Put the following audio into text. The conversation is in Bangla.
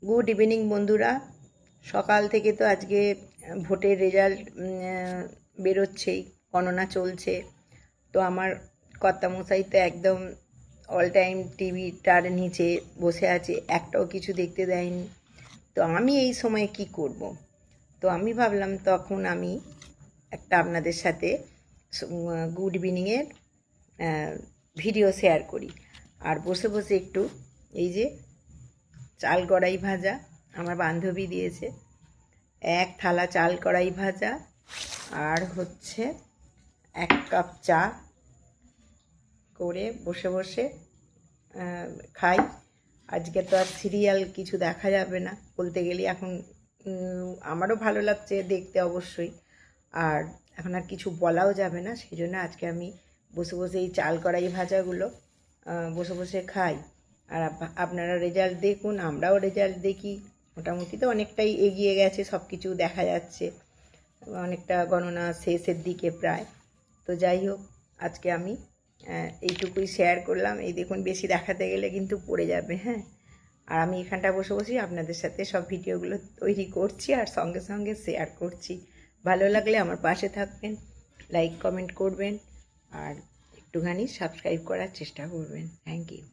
গুড ইভিনিং বন্ধুরা। সকাল থেকে তো আজকে ভোটের রেজাল্ট বেরোচ্ছেই, গণনা চলছে। তো আমার কর্তামশাই তো একদম অল টাইম টিভিটার নিচে বসে আছে, একটাও কিছু দেখতে দেয়নি। তো আমি এই সময় কি করব? তো আমি ভাবলাম তখন আমি একটা আপনাদের সাথে গুড ইভিনিংয়ের ভিডিও শেয়ার করি। আর বসে বসে একটু এই যে চাল কড়াই ভাজা আমার বান্ধবী দিয়েছে, এক থালা চাল কড়াই ভাজা, আর হচ্ছে 1 কাপ চা করে বসে বসে খাই। আজকে তো আর সিরিয়াল কিছু দেখা যাবে না বলতে গেলে, এখন আমারও ভালো লাগছে দেখতে অবশ্যই, আর এখন আর কিছু বলাও যাবে না। সেই জন্য আজকে আমি বসে বসে এই চাল কড়াই ভাজাগুলো বসে বসে খাই। আর আপনারা রেজাল্ট দেখুন, আমরাও রেজাল্ট দেখি। মোটামুটি তো অনেকটাই এগিয়ে গেছে, সব কিছু দেখা যাচ্ছে, অনেকটা গণনা শেষের দিকে প্রায়। তো যাই হোক, আজকে আমি এইটুকুই শেয়ার করলাম। এই দেখুন, বেশি দেখাতে গেলে কিন্তু পড়ে যাবে, হ্যাঁ। আর আমি এখানটা বসে বসেই আপনাদের সাথে সব ভিডিওগুলো তৈরি করছি আর সঙ্গে সঙ্গে শেয়ার করছি। ভালো লাগলে আমার পাশে থাকবেন, লাইক কমেন্ট করবেন, আর একটুখানি সাবস্ক্রাইব করার চেষ্টা করবেন। Thank you.